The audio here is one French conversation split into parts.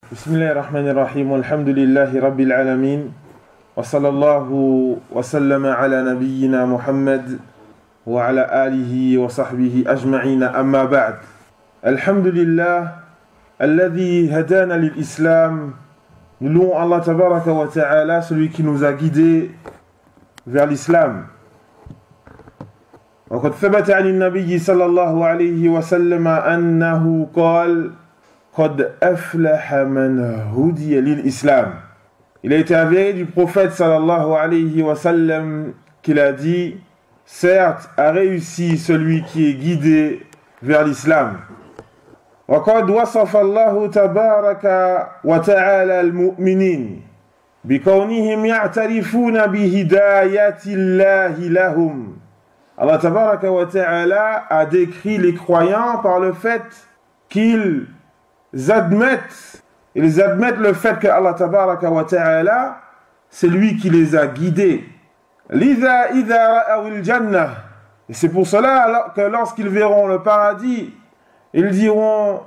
Bismillahirrahmanirrahim. Alhamdulillahi Rabbil Alamin. Wa sallallahu wa sallama ala nabiyyina Muhammad wa ala alihi wa sahbihi ajma'ina amma ba'd. Alhamdulillah, alladhi hadana lil-Islam. Nous louons Allah tabaraka wa ta'ala, celui qui nous a guidés vers l'islam. وقد ثبت عن النبي صلى الله عليه وسلم أنه قال قد أفلح من هدي للإسلام. Il a été avéré du prophète sallallahu alayhi wa sallam qu'il a dit: certes a réussi celui qui est guidé vers l'islam. وقد وصف الله تبارك وتعالى المؤمنين بكونهم يعترفون بهداية الله لهم. Allah tabaraka wa ta'ala a décrit les croyants par le fait qu'ils admettent le fait que Allah tabaraka wa ta'ala, c'est lui qui les a guidés. Lidha idha ra'aw al-jannah. Et c'est pour cela que lorsqu'ils verront le paradis, ils diront: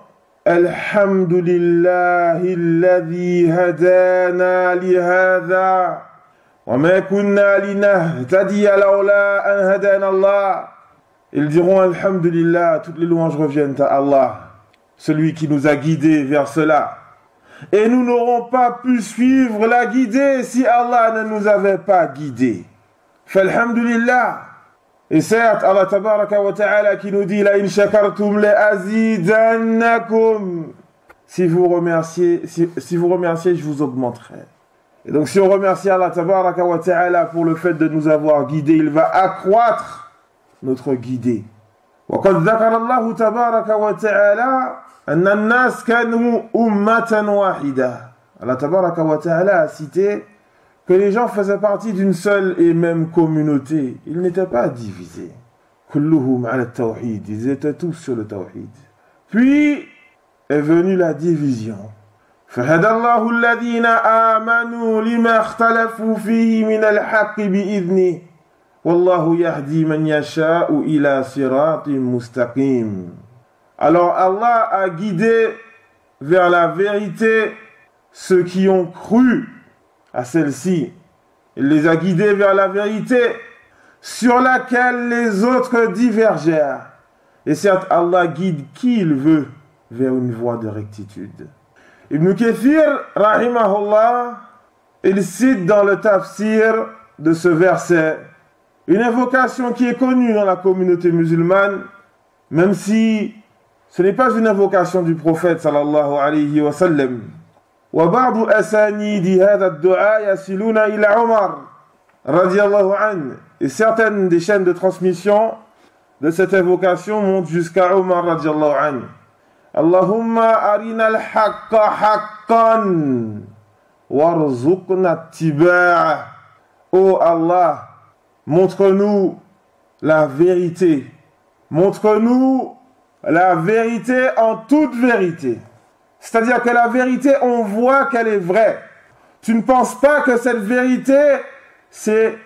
Alhamdulillahi alladhi hadana li hadha. وَمَا كُنَّا لِنَهْتَدِيَ لَوْلَا أَنْ هَدَانَا اللَّهُ. Ils diront: Alhamdulillah, toutes les louanges reviennent à Allah, celui qui nous a guidés vers cela. Et nous n'aurons pas pu suivre la guidée si Allah ne nous avait pas guidés. Falhamdulillah. Et certes, Allah tabaraka wa ta'ala qui nous dit: La in shakartum la azidannakum. Si vous remerciez, je vous augmenterai. Et donc si on remercie Allah tabaraka wa ta'ala pour le fait de nous avoir guidés, il va accroître notre guidée. وقد ذكر الله تبارك وتعالى أن الناس كانوا أمة واحدة. Allah tabaraka wa ta'ala a cité que les gens faisaient partie d'une seule et même communauté. Ils n'étaient pas divisés. كلهم على التوحيد. Ils étaient tous sur le tawhid. Puis est venue la division. فهدى الله الذين آمنوا لما اختلفوا فيه من الحق بإذنه والله يهدي من يشاء إلى صراط مستقيم. Alors Allah a guidé vers la vérité ceux qui ont cru à celle-ci. Il les a guidés vers la vérité sur laquelle les autres divergèrent. Et certes, Allah guide qui il veut vers une voie de rectitude. Ibn Kathir, rahimahullah, il cite dans le tafsir de ce verset une invocation qui est connue dans la communauté musulmane, même si ce n'est pas une invocation du prophète sallallahu alayhi wa sallam. وبعض أسانيد هذا الدعاء يصلون إلى عمر رضي الله عنه. Et certaines des chaînes de transmission de cette invocation montent jusqu'à Omar رضي الله عنه. Allahumma arina al-haqqa haqqan warzuqna ittiba'a. Oh Allah, montre-nous la vérité. Montre-nous la vérité en toute vérité. C'est-à-dire que la vérité, on voit qu'elle est vraie. Tu ne penses pas que cette vérité, c'est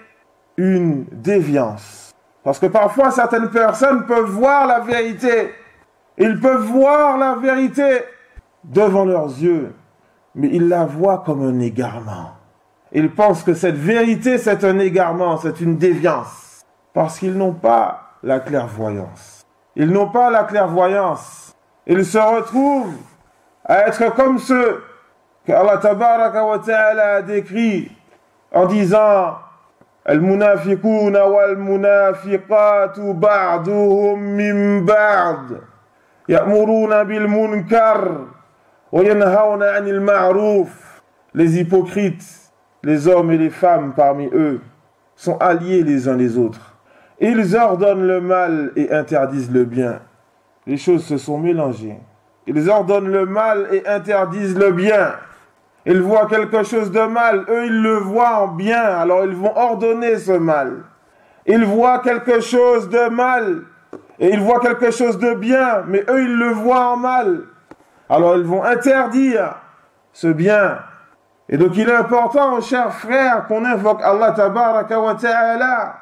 une déviance. Parce que parfois, certaines personnes peuvent voir la vérité. Ils peuvent voir la vérité devant leurs yeux, mais ils la voient comme un égarement. Ils pensent que cette vérité, c'est un égarement, c'est une déviance, parce qu'ils n'ont pas la clairvoyance. Ils n'ont pas la clairvoyance. Ils se retrouvent à être comme ceux que Allah tabaraka wa ta'ala a décrit en disant: Al-munafiquna wal-munafiqatu ba'duhum min ba'd. يأمرون بالمنكر وينهون عن المعروف. Les hypocrites, les hommes et les femmes parmi eux, sont alliés les uns les autres. Ils ordonnent le mal et interdisent le bien. Les choses se sont mélangées. Ils ordonnent le mal et interdisent le bien. Ils voient quelque chose de mal, eux ils le voient en bien, alors ils vont ordonner ce mal. Ils voient quelque chose de mal, et ils voient quelque chose de bien, mais eux, ils le voient en mal. Alors, ils vont interdire ce bien. Et donc, il est important, chers frères, qu'on invoque Allah tabaraka wa ta'ala,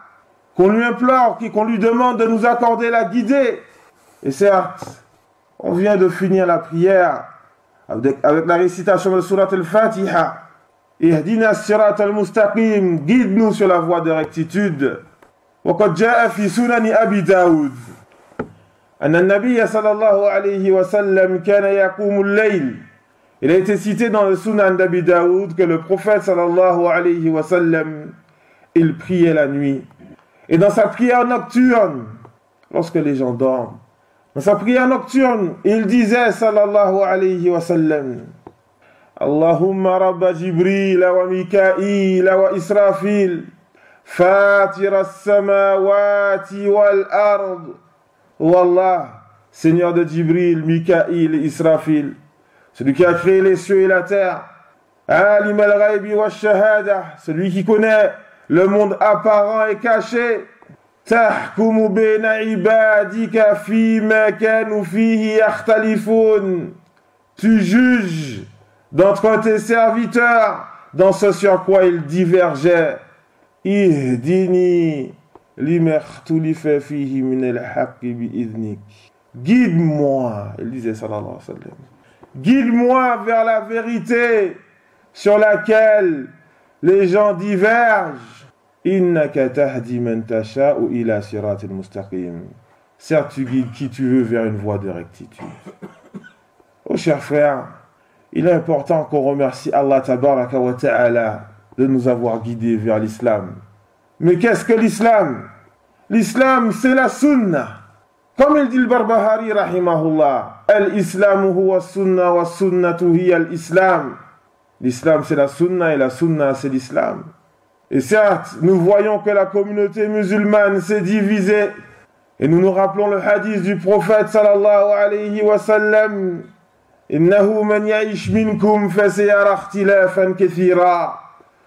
qu'on lui implore, qu'on lui demande de nous accorder la guidée. Et certes, on vient de finir la prière. avec la récitation de Surat al-Fatiha. Ihdina as-sirat al-mustaqim, guide-nous sur la voie de rectitude. وقد جاء في سنن أبي داود أن النبي صلى الله عليه وسلم كان يقوم الليل. Il a été cité dans le Sunan d'Abi Daoud que le prophète sallallahu alayhi wa sallam, il priait la nuit. Et dans sa prière nocturne, lorsque les gens dorment, dans sa prière nocturne, il disait sallallahu alayhi wa sallam, Allahumma rabba Jibril wa Mikail wa Israfil, fatir as-samawati wal ard. Oh Allah, Seigneur de Jibril, Mikail et Israfil, celui qui a créé les cieux et la terre, Alim al-Ghaibi wa Shahada, celui qui connaît le monde apparent et caché, Tahkumu bayna ibadika fima kanu fihi yakhtalifun, tu juges d'entre tes serviteurs dans ce sur quoi ils divergeaient. Ihdini lima ikhtulifa fihi min al-haqqi bi-idhnik. Guide-moi, il disait sallallahu alayhi wa sallam. Guide-moi vers la vérité sur laquelle les gens divergent. Innaka tahdi man tasha'u ila siratil mustaqim. Certes, tu guides qui tu veux vers une voie de rectitude. Oh, chers frères, il est important qu'on remercie Allah tabaraka wa ta'ala de nous avoir guidés vers l'islam. Mais qu'est-ce que l'islam? L'islam, c'est la sunna. Comme il dit le Barbahari, rahimahullah, al-islamu huwa sunna wa sunnatu hiya al-islam. L'islam, c'est la sunna et la sunna, c'est l'islam. Et certes, nous voyons que la communauté musulmane s'est divisée. Et nous nous rappelons le hadith du prophète sallallahu alayhi wa sallam. Innahu man ya'ish minkum fasayara ikhtilafan kathira.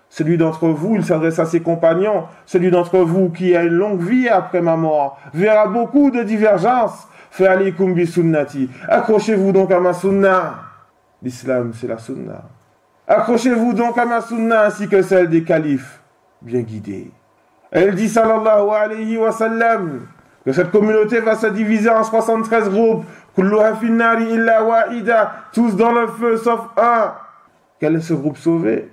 Celui d'entre vous, il s'adresse à ses compagnons, celui d'entre vous qui a une longue vie après ma mort, verra beaucoup de divergences. Fa alaykum bi sunnati. Accrochez-vous donc à ma sunna. L'islam, c'est la sunna. Accrochez-vous donc à ma sunna ainsi que celle des califes bien guidés. Elle dit sallallahu alayhi wa sallam que cette communauté va se diviser en 73 groupes. Kulluha finnari illa wahida, tous dans le feu sauf un. Quel est ce groupe sauvé?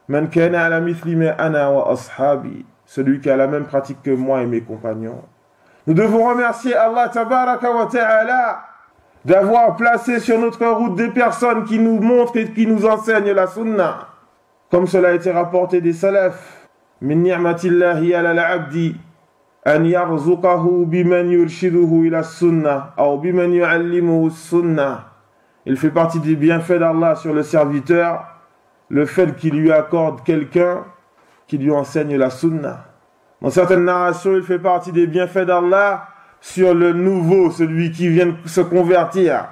Man kana ala mithli ma ana wa ashabi, celui qui a la même pratique que moi et mes compagnons. Nous devons remercier Allah tabaraka wa ta'ala d'avoir placé sur notre route des personnes qui nous montrent et qui nous enseignent la sunna. Comme cela a été rapporté des salafs. Min ni'matillahi ala al-abdi an yarzuqahu biman yurshiduhu ila sunnah ou biman yu'allimuhu sunnah. Il fait partie des bienfaits d'Allah sur le serviteur, le fait qu'il lui accorde quelqu'un qui lui enseigne la sunna. Dans certaines narrations, il fait partie des bienfaits d'Allah sur le nouveau, celui qui vient de se convertir.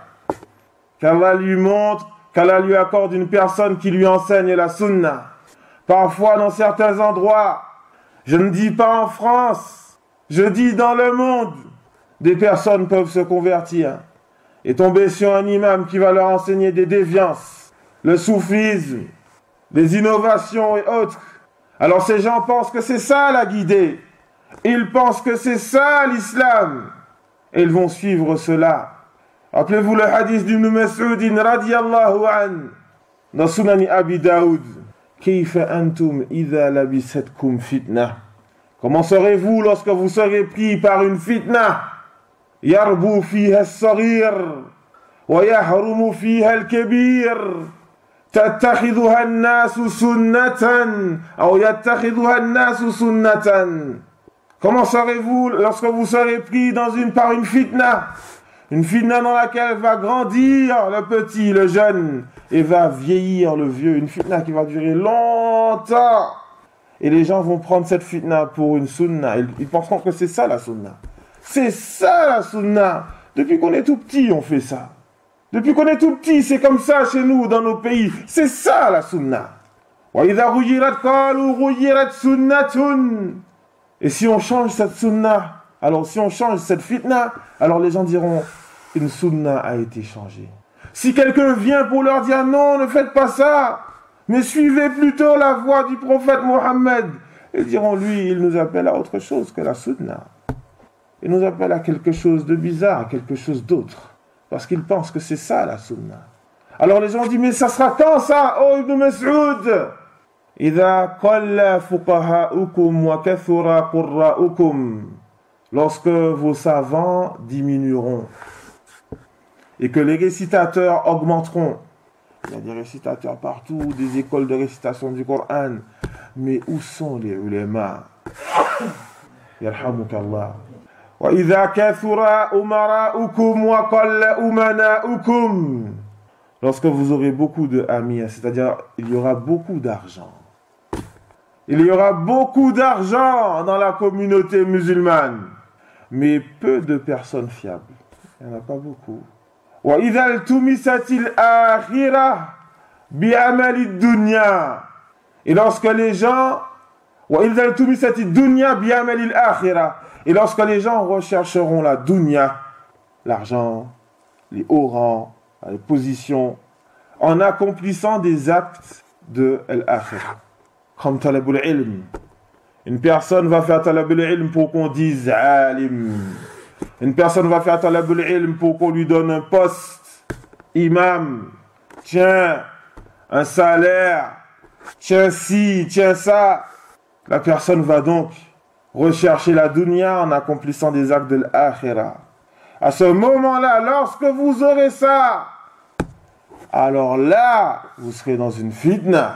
Qu'Allah lui montre, qu'Allah lui accorde une personne qui lui enseigne la sunna. Parfois, dans certains endroits, je ne dis pas en France, je dis dans le monde, des personnes peuvent se convertir et tomber sur un imam qui va leur enseigner des déviances, le soufisme, des innovations et autres. Alors ces gens pensent que c'est ça la guidée. Ils pensent que c'est ça l'islam. Et ils vont suivre cela. Rappelez-vous le hadith d'Ibn Mas'ud radiyallahu an dans Sunani Abi Daoud. Kayfa antum idha labisatkum fitna. Comment serez-vous lorsque vous serez pris par une fitna? Yarbu fiha as-saghir wa yahrumu fiha al-kabir. تتخذها الناس سنة أو يتخذها الناس سنة. Comment serez-vous lorsque vous serez pris par une fitna? Une fitna dans laquelle va grandir le petit, le jeune, et va vieillir le vieux. Une fitna qui va durer longtemps. Et les gens vont prendre cette fitna pour une sunna. Ils penseront que c'est ça la sunna. C'est ça la sunna. Depuis qu'on est tout petit, on fait ça. Depuis qu'on est tout petit, c'est comme ça chez nous, dans nos pays. C'est ça la sunna. Et si on change cette sunna, alors si on change cette fitna, alors les gens diront, une sunna a été changée. Si quelqu'un vient pour leur dire, non, ne faites pas ça, mais suivez plutôt la voie du prophète Mohammed, ils diront, lui, il nous appelle à autre chose que la sunna. Il nous appelle à quelque chose de bizarre, à quelque chose d'autre. Parce qu'ils pensent que c'est ça la sunna. Alors les gens disent, mais ça sera quand ça, oh Ibn Mas'ud? إِذَا قَلَّ فُقَهَاؤُكُمْ وَكَثُرَ قُرَّاؤُكُمْ. Lorsque vos savants diminueront et que les récitateurs augmenteront. Il y a des récitateurs partout, des écoles de récitation du Coran. Mais où sont les ulémas? Yarhamukallah. وَإِذَا كَثُرَ أُمَرَاؤُكُمْ وَقَلَّ أُمَنَاؤُكُمْ. Lorsque vous aurez beaucoup d'amis, c'est-à-dire il y aura beaucoup d'argent. Il y aura beaucoup d'argent dans la communauté musulmane, mais peu de personnes fiables. Il n'y en a pas beaucoup. وَإِذَا الْتُمِسَتِ الْآخِرَةُ بِعَمَلِ الدُّنْيَا. Et lorsque les gens وَإِذَا الْتُمِسَتِ الدُّنْيَا بِعَمَلِ الْآخِرَةِ. Et lorsque les gens rechercheront la dunya, l'argent, les hauts rangs, les positions, en accomplissant des actes de l'akhirah. Comme talabul ilm. Une personne va faire talabul ilm pour qu'on dise alim. Une personne va faire talabul ilm pour qu'on lui donne un poste, imam, tiens, un salaire, tiens ci, tiens ça. La personne va donc rechercher la dunya en accomplissant des actes de l'akhirah. À ce moment-là, lorsque vous aurez ça, alors là, vous serez dans une fitna.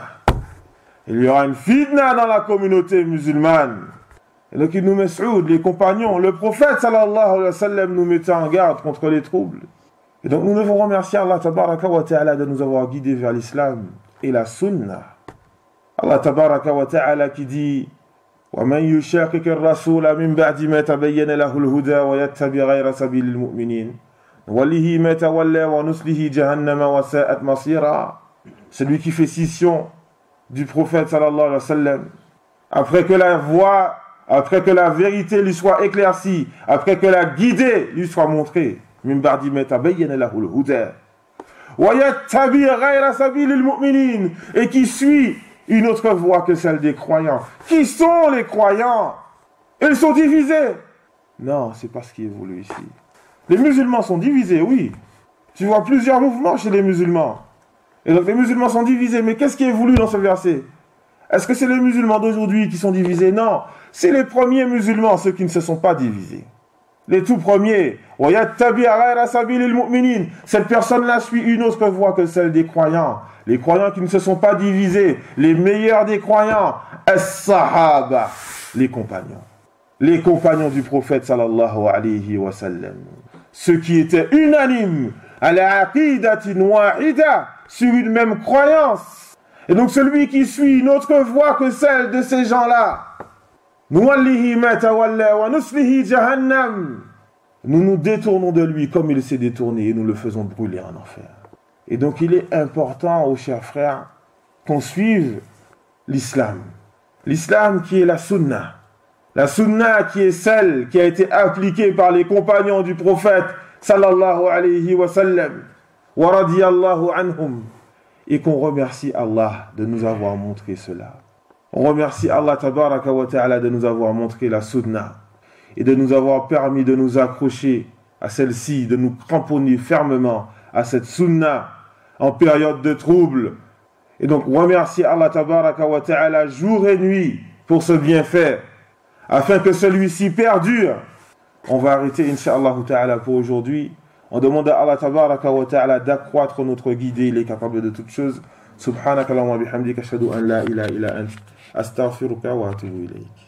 Il y aura une fitna dans la communauté musulmane. Et donc, Ibn Mas'ud, les compagnons, le prophète sallallahu alayhi wa sallam nous mettait en garde contre les troubles. Et donc, nous devons remercier Allah tabaraka wa ta'ala de nous avoir guidés vers l'islam et la sunna. Allah tabaraka wa ta'ala qui dit وَمَنْ يُشَاقِقِ الرَّسُولَ مِنْ بَعْدِ مَا تَبَيَّنَ لَهُ الْهُدَى وَيَتَّبِعْ غَيْرَ سَبِيلِ الْمُؤْمِنِينَ وَلِهِ مَا تَوَلَّى وَنُصْلِهِ جَهَنَّمَ وَسَاءَتْ مَصِيرًا. Celui qui fait scission du prophète sallallahu alayhi wa sallam, après que la vérité lui soit éclaircie, après que la guidée lui soit montrée, مِنْ بَعْدِ مَا تَبَيَّنَ لَهُ الْهُدَى وَيَتَّبِعْ غَيْرَ سَبِيلِ الْمُؤْمِنِينَ. Et qui suit une autre voie que celle des croyants. Qui sont les croyants? Ils sont divisés. Non, c'est pas ce qui est voulu ici. Les musulmans sont divisés, oui. Tu vois plusieurs mouvements chez les musulmans. Et donc les musulmans sont divisés. Mais qu'est-ce qui est voulu dans ce verset? Est-ce que c'est les musulmans d'aujourd'hui qui sont divisés? Non. C'est les premiers musulmans, ceux qui ne se sont pas divisés. Les tout premiers. Cette personne-là suit une autre voie que celle des croyants. Les croyants qui ne se sont pas divisés. Les meilleurs des croyants. As-sahaba. Les compagnons. Les compagnons du prophète sallallahu alayhi wa sallam. Ceux qui étaient unanimes à la aqidatin wahida, sur une même croyance. Et donc celui qui suit une autre voie que celle de ces gens-là, nuwallihi ma tawalla wa nuslihi jahannam. Nous nous détournons de lui comme il s'est détourné et nous le faisons brûler en enfer. Et donc il est important, aux chers frères, qu'on suive l'islam. L'islam qui est la sunna. La sunna qui est celle qui a été appliquée par les compagnons du prophète sallallahu alayhi wa sallam wa radiyallahu anhum. Et qu'on remercie Allah de nous avoir montré cela. On remercie Allah tabaraka wa ta'ala de nous avoir montré la sunna et de nous avoir permis de nous accrocher à celle-ci, de nous cramponner fermement à cette sunna en période de trouble. Et donc remercier Allah tabaraka wa ta'ala jour et nuit pour ce bienfait afin que celui-ci perdure. On va arrêter incha'Allah ta'ala pour aujourd'hui. On demande à Allah tabaraka wa ta'ala d'accroître notre guidée. Il est capable de toutes choses. Subhanaka Allahumma bihamdika ashhadu an la ilaha illa ant astaghfiruka wa atubu ilayk.